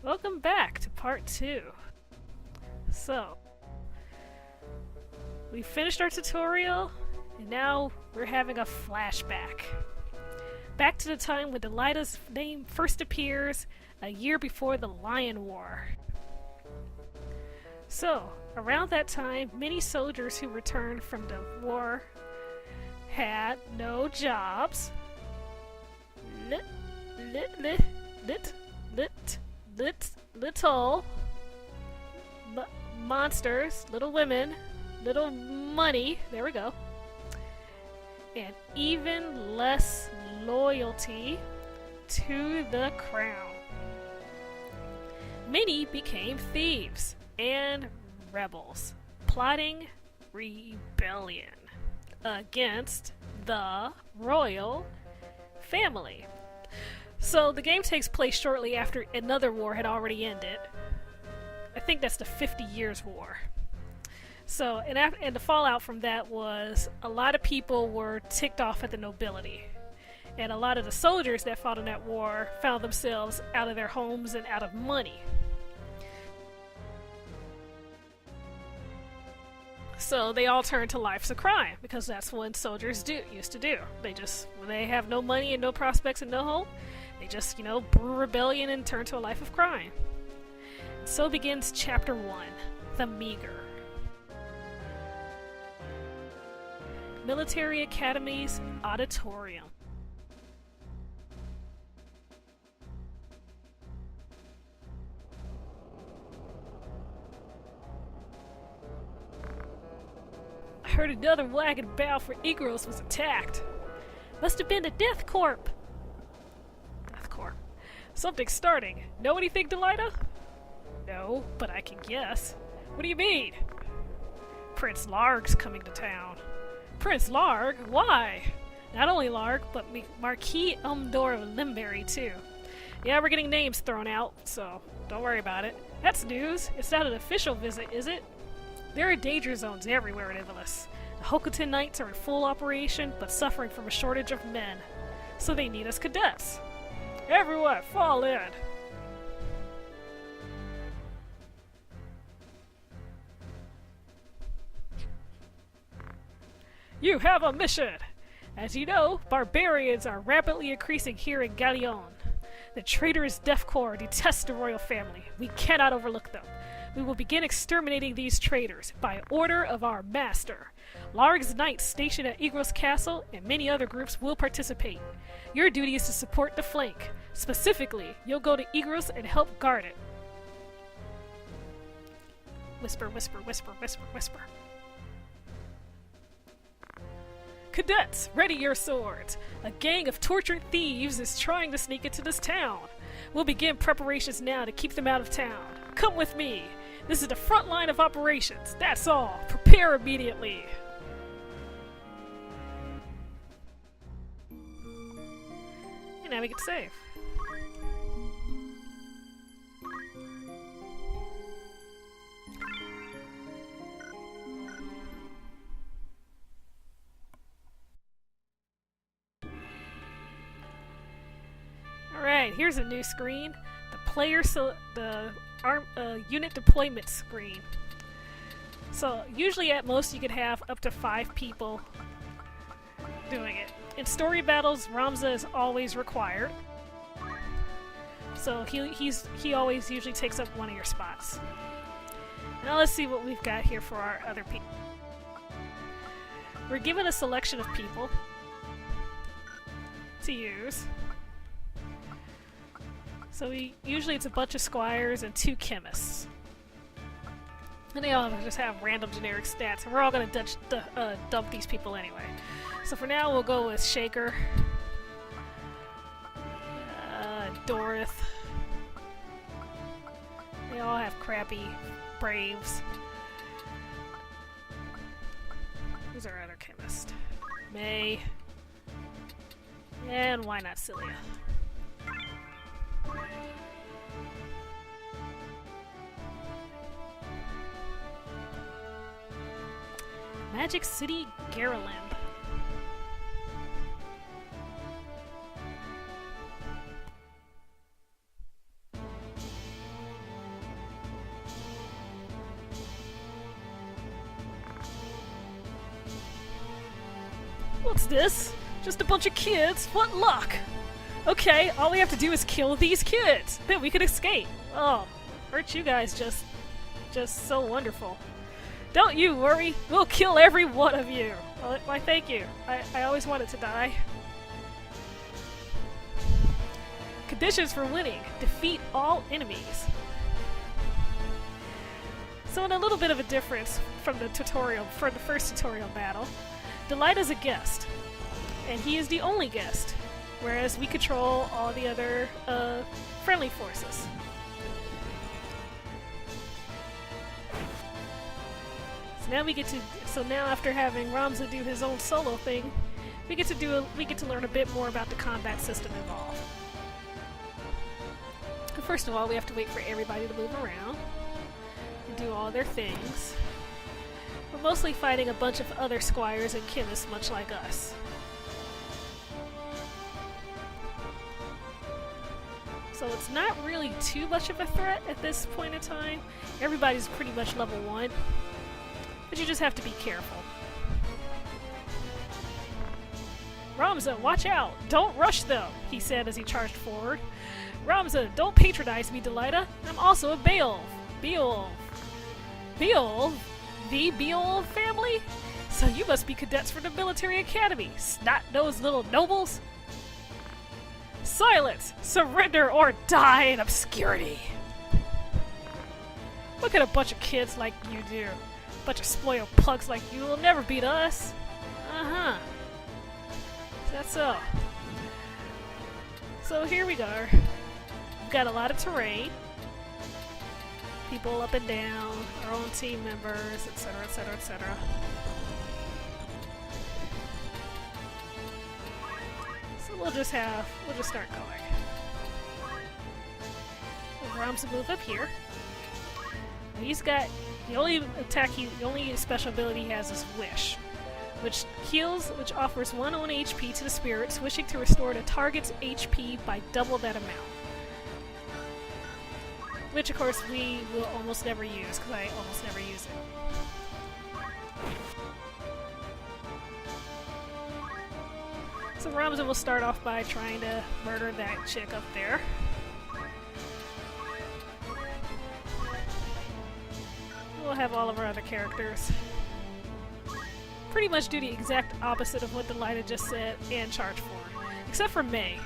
Welcome back to part 2. So, we finished our tutorial, and now we're having a flashback. Back to the time when Delilah's name first appears, a year before the Lion War. So, around that time, many soldiers who returned from the war had no jobs. Little monsters, little women, little money, there we go, and even less loyalty to the crown. Many became thieves and rebels, plotting rebellion against the royal family. So the game takes place shortly after another war had already ended. I think that's the 50 Years' War. So, and the fallout from that was a lot of people were ticked off at the nobility. And a lot of the soldiers that fought in that war found themselves out of their homes and out of money. So they all turned to lives of crime, because that's what soldiers used to do. When they have no money and no prospects and no hope, they just, brew rebellion and turn to a life of crime. And so begins Chapter 1, The Meager. Military Academy's Auditorium. I heard another wagon bound for Igros was attacked. Must have been the Death Corp. Death Corp. Something's starting. Know anything, Delilah? No, but I can guess. What do you mean? Prince Larg's coming to town. Prince Larg? Why? Not only Larg, but Marquis Umdor of Limberry, too. Yeah, we're getting names thrown out, so don't worry about it. That's news. It's not an official visit, is it? There are danger zones everywhere in Ivalice. The Hokuton Knights are in full operation, but suffering from a shortage of men. So they need us cadets. Everyone, fall in! You have a mission! As you know, barbarians are rapidly increasing here in Gariland. The traitorous Death Corps detest the royal family. We cannot overlook them. We will begin exterminating these traitors by order of our master. Larg's knights stationed at Igros Castle and many other groups will participate. Your duty is to support the flank. Specifically, you'll go to Igros and help guard it. Whisper, whisper, whisper, whisper, whisper. Cadets, ready your swords. A gang of tortured thieves is trying to sneak into this town. We'll begin preparations now to keep them out of town. Come with me. This is the front line of operations. That's all. Prepare immediately. And now we can save. Alright, here's a new screen. Unit deployment screen. So usually at most you could have up to 5 people doing it. In story battles, Ramza is always required. So he always usually takes up one of your spots. Now let's see what we've got here for our other people. We're given a selection of people to use. So usually it's a bunch of squires and 2 chemists. And they all just have random generic stats, and we're all going to dump these people anyway. So for now we'll go with Shaker, Dorith. They all have crappy braves. Who's our other chemist? May. And why not Cilia? Magic City, Gariland. What's this? Just a bunch of kids? What luck! Okay, all we have to do is kill these kids! Then we can escape! Oh, aren't you guys just so wonderful? Don't you worry, we'll kill every one of you! Why, thank you. I always wanted to die. Conditions for winning. Defeat all enemies. So in a little bit of a difference from the tutorial, from the first tutorial battle, Delita's a guest, and he is the only guest, whereas we control all the other friendly forces. So now after having Ramza do his own solo thing, we get to learn a bit more about the combat system involved. First of all, we have to wait for everybody to move around and do all their things. We're mostly fighting a bunch of other squires and chemists much like us. So it's not really too much of a threat at this point in time. Everybody's pretty much level 1. But you just have to be careful. Ramza, watch out! Don't rush them! He said as he charged forward. Ramza, don't patronize me, Delita. I'm also a Beowulf. Beowulf? The Beowulf family? So you must be cadets for the military academy, snot-nosed little nobles? Silence! Surrender or die in obscurity! Look at a bunch of kids like you do. A bunch of spoiled pugs like you will never beat us. Uh-huh. That's so. So here we go. We've got a lot of terrain. People up and down, our own team members, etc., etc., etc. So we'll just start going. Ramza move up here. He's got the only special ability he has is Wish, which offers 1 on HP to the spirits wishing to restore the target's HP by double that amount. Which, of course, we will almost never use, because I almost never use it. So Ramza will start off by trying to murder that chick up there. We'll have all of our other characters pretty much do the exact opposite of what Delita just said and charge forward. Except for May.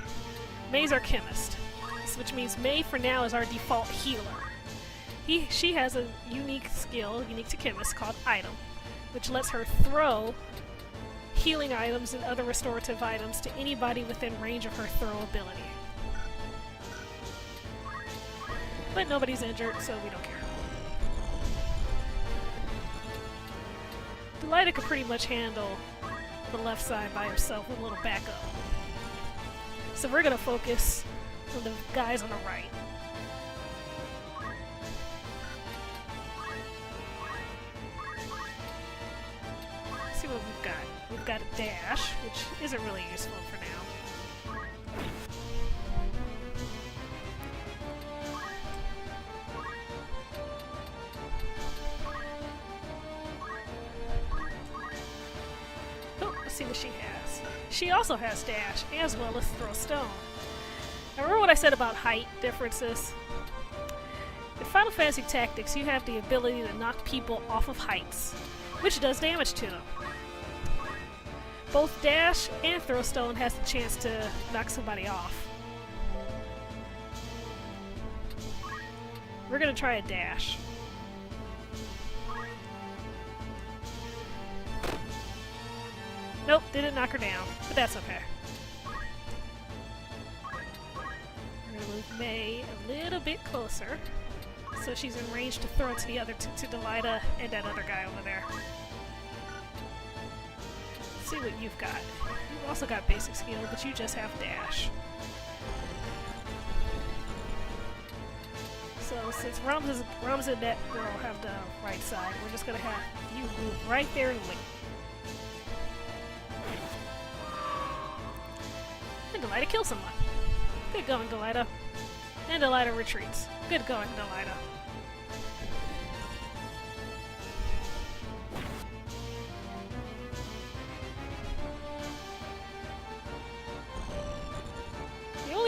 May's our chemist. Which means May for now is our default healer. She has a unique skill, unique to chemists, called Item, which lets her throw healing items and other restorative items to anybody within range of her throw ability. But nobody's injured, so we don't care. Delita could pretty much handle the left side by himself with a little backup. So we're gonna focus on the guys on the right. Let's see what we've got. We've got a dash, which isn't really useful for now. Oh, let's see what she has. She also has dash, as well as throw stone. Now remember what I said about height differences? In Final Fantasy Tactics, you have the ability to knock people off of heights, which does damage to them. Both dash and throw stone has the chance to knock somebody off. We're gonna try a dash. Nope, didn't knock her down, but that's okay. We're gonna move May a little bit closer, so she's in range to throw it to the other to Delita and that other guy over there. Let's see what you've got. You've also got basic skill, but you just have dash. So since Ramza and that girl have the right side, we're just gonna have you move right there and wait. And Delita kills someone. Good going, Delita. And Delita retreats. Good going, Delita.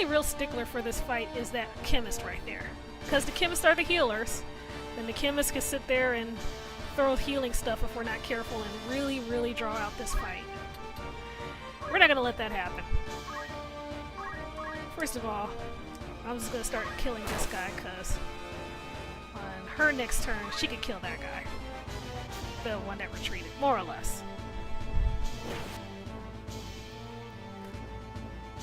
only real stickler for this fight is that chemist right there. Because the chemists are the healers, and the chemist can sit there and throw healing stuff if we're not careful and really, really draw out this fight. We're not gonna let that happen. First of all, I'm just gonna start killing this guy because on her next turn, she could kill that guy. The one that retreated, more or less.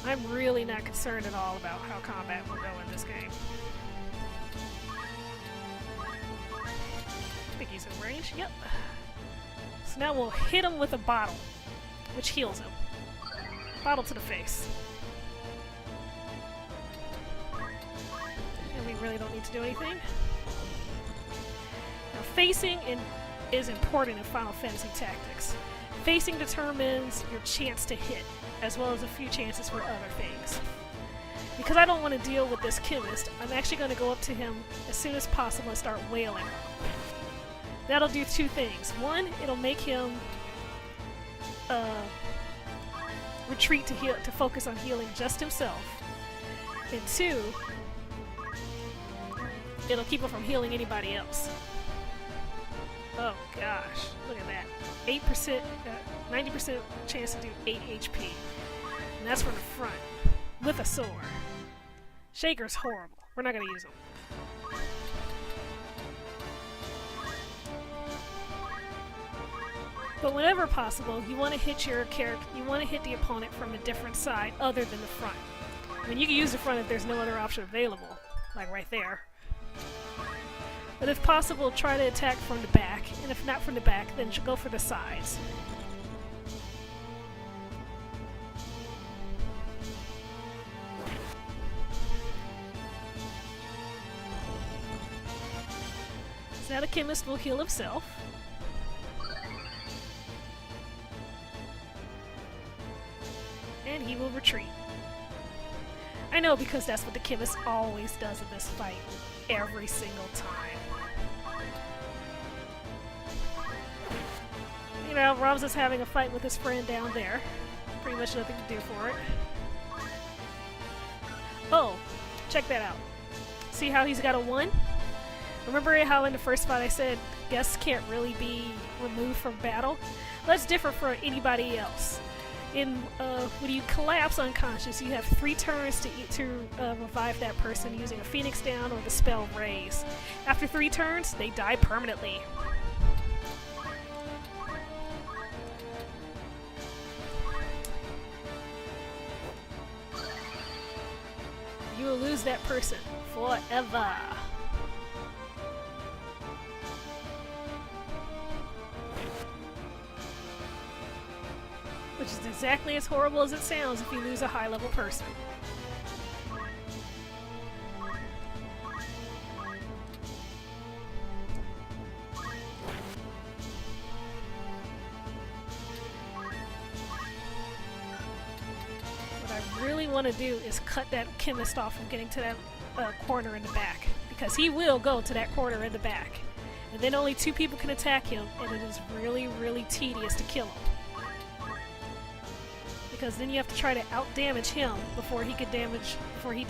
I'm really not concerned at all about how combat will go in this game. I think he's in range, yep. So now we'll hit him with a bottle, which heals him. Bottle to the face. And we really don't need to do anything. Now facing is important in Final Fantasy Tactics. Facing determines your chance to hit, as well as a few chances for other things. Because I don't want to deal with this chemist, I'm actually going to go up to him as soon as possible and start wailing. That'll do two things. One, it'll make him retreat to focus on healing just himself. And two, it'll keep him from healing anybody else. Oh gosh, look at that. 8%, 90% chance to do 8 HP. And that's from the front, with a sword. Shaker's horrible. We're not gonna use him. But whenever possible, you want to hit your character. You want to hit the opponent from a different side other than the front. I mean, you can use the front if there's no other option available, like right there. But if possible, try to attack from the back, and if not from the back, then go for the sides. So now the chemist will heal himself. And he will retreat. I know, because that's what the chemist always does in this fight. Every single time. You know, Rob's is having a fight with his friend down there. Pretty much nothing to do for it. Oh, check that out. See how he's got a 1? Remember how in the first fight I said guests can't really be removed from battle? Well, that's different for anybody else. When you collapse unconscious, you have 3 turns to revive that person using a Phoenix Down or the spell Raise. After 3 turns, they die permanently. You will lose that person forever. Which is exactly as horrible as it sounds if you lose a high-level person. What I really want to do is cut that chemist off from getting to that corner in the back, because he will go to that corner in the back. And then only 2 people can attack him, and it is really, really tedious to kill him. Because then you have to try to out-damage him before he can before he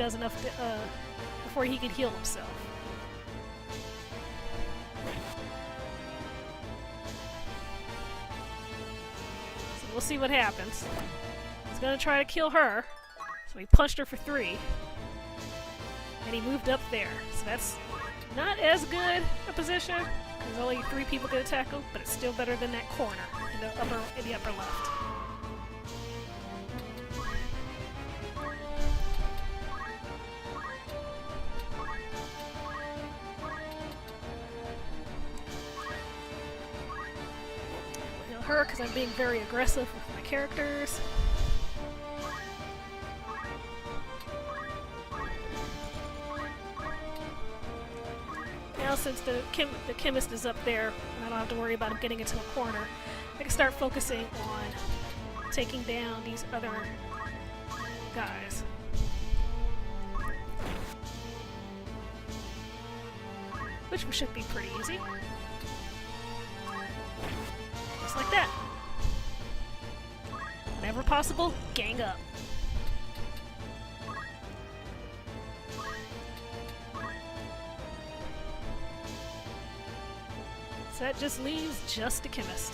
can heal himself. So we'll see what happens. He's gonna try to kill her, so he punched her for 3. And he moved up there, so that's not as good a position, because only 3 people can attack him, but it's still better than that corner in the upper left. Her, because I'm being very aggressive with my characters. Now, since the chemist is up there, and I don't have to worry about him getting into a corner, I can start focusing on taking down these other guys. Which should be pretty easy. Just like that. Whenever possible, gang up. So that just leaves just a chemist.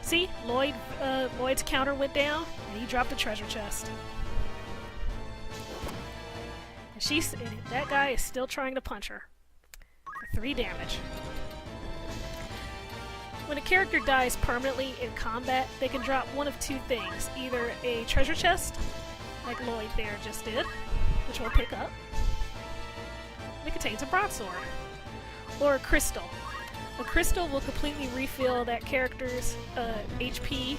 See, Lloyd's counter went down, and he dropped a treasure chest. And that guy is still trying to punch her for 3 damage. When a character dies permanently in combat, they can drop one of 2 things. Either a treasure chest, like Lloyd there just did, which we'll pick up. It contains a broadsword. Or a crystal. A crystal will completely refill that character's HP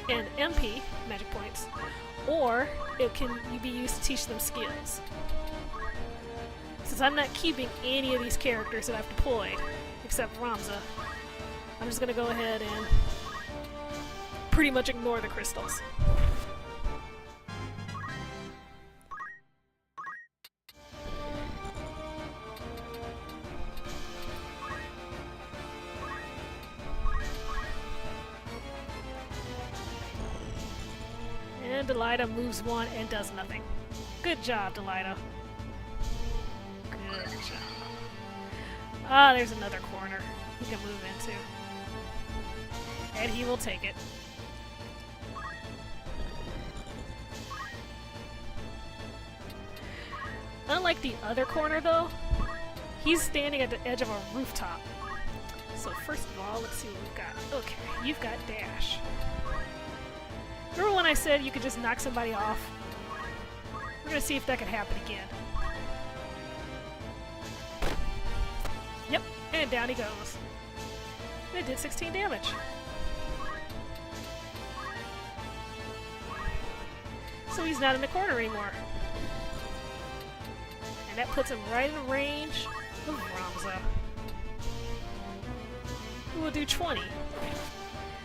and MP, magic points, or it can be used to teach them skills. Since I'm not keeping any of these characters that I've deployed, except Ramza, I'm just gonna go ahead and pretty much ignore the crystals. And Delilah moves 1 and does nothing. Good job, Delilah. Good job. Ah, there's another corner he can move into. And he will take it. Unlike the other corner, though, he's standing at the edge of a rooftop. So first of all, let's see what we've got. Okay, you've got dash. Remember when I said you could just knock somebody off? We're gonna see if that can happen again. Yep, and down he goes. And it did 16 damage. So he's not in the corner anymore. And that puts him right in the range of Ramza, who will do 20.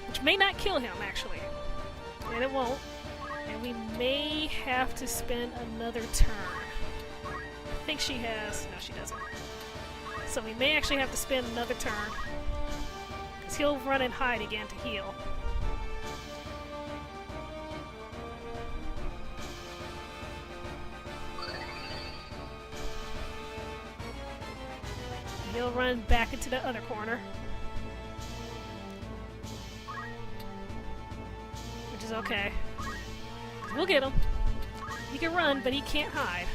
Which may not kill him, actually. And it won't. And we may have to spend another turn. I think she has... No, she doesn't. So we may actually have to spend another turn. Because he'll run and hide again to heal. He'll run back into the other corner. Which is okay. We'll get him. He can run, but he can't hide.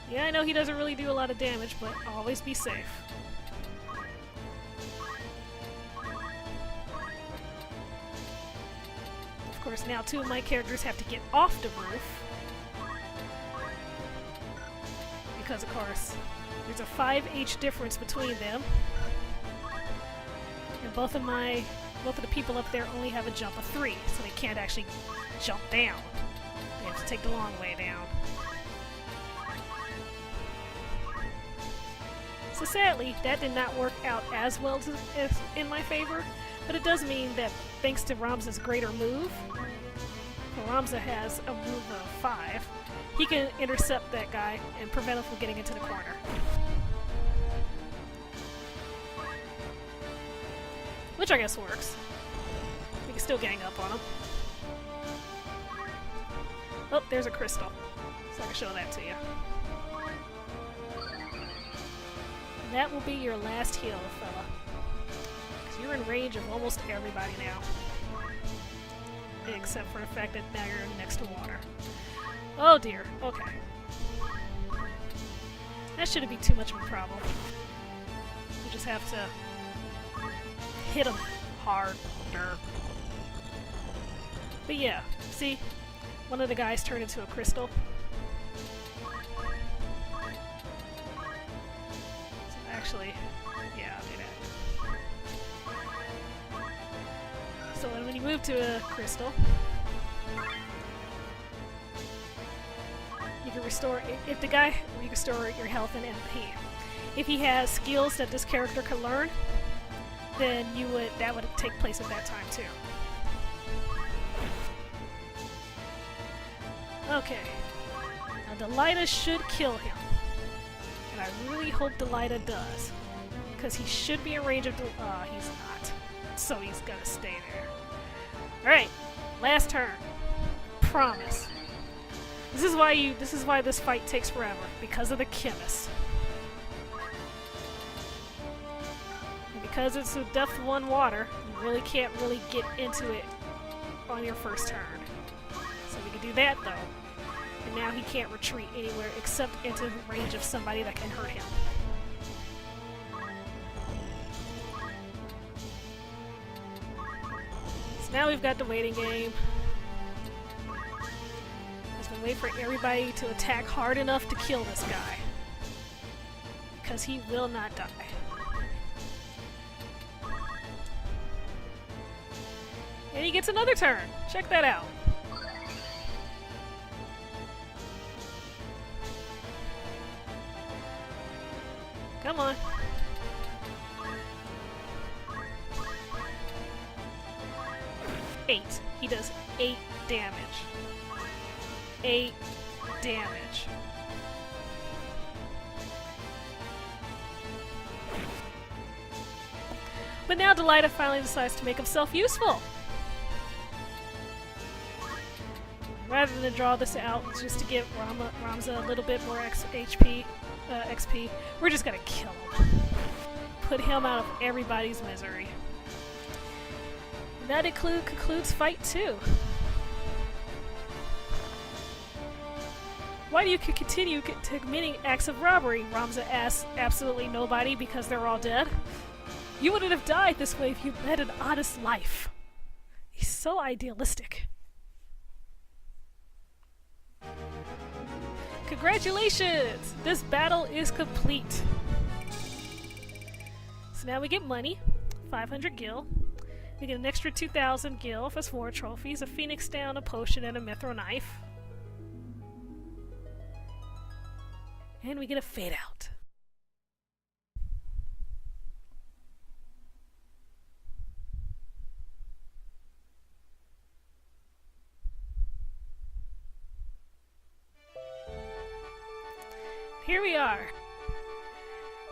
Yeah, I know he doesn't really do a lot of damage, but always be safe. Of course, now 2 of my characters have to get off the roof. Because, of course, there's a 5 difference between them. And both of the people up there only have a jump of 3, so they can't actually jump down. They have to take the long way down. So sadly, that did not work out as well as in my favor, but it does mean that thanks to Ramza's greater move, Ramza has a move of 5, he can intercept that guy and prevent him from getting into the corner. Which I guess works. We can still gang up on him. Oh, there's a crystal. So I can show that to you. And that will be your last heal, fella. Because you're in range of almost everybody now. Except for the fact that now you're next to water. Oh dear, okay. That shouldn't be too much of a problem. We just have to hit him harder. But yeah, see? One of the guys turned into a crystal. So actually, yeah, I'll do that. So when you move to a crystal, you can restore, if the guy, you can restore your health and MP. If he has skills that this character can learn, then that would take place at that time too. Okay. Now Delilah should kill him. And I really hope Delilah does. Because he should be in range of he's not. So he's gonna stay there. Alright, last turn. Promise. This is why this fight takes forever, because of the chemist. And because it's a depth 1 water, you really can't really get into it on your first turn. So we can do that though. And now he can't retreat anywhere except into range of somebody that can hurt him. So now we've got the waiting game. Wait for everybody to attack hard enough to kill this guy. Because he will not die. And he gets another turn. Check that out. Come on. Eight. He does 8 damage. 8 damage. But now Delilah finally decides to make himself useful. Rather than draw this out just to give Ramza a little bit more XP, we're just gonna kill him. Put him out of everybody's misery. And that concludes Fight 2. Why do you continue committing acts of robbery? Ramza asks absolutely nobody because they're all dead. You wouldn't have died this way if you led an honest life. He's so idealistic. Congratulations! This battle is complete. So now we get money, 500 gil. We get an extra 2,000 gil for 4 trophies, a phoenix down, a potion, and a mithril knife. And we get a fade out. Here we are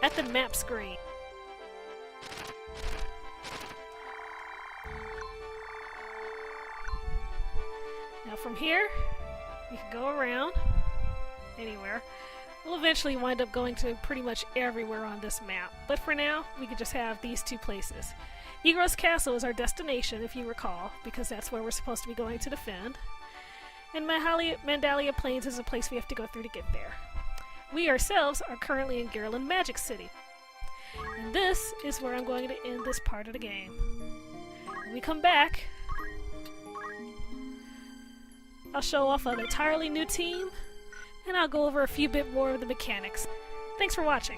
at the map screen. Now from here, we can go around anywhere. We'll eventually wind up going to pretty much everywhere on this map, but for now, we could just have these 2 places. Igros Castle is our destination, if you recall, because that's where we're supposed to be going to defend. And Mandalia Plains is a place we have to go through to get there. We ourselves are currently in Gariland Magic City. And this is where I'm going to end this part of the game. When we come back, I'll show off an entirely new team, and I'll go over a few bit more of the mechanics. Thanks for watching.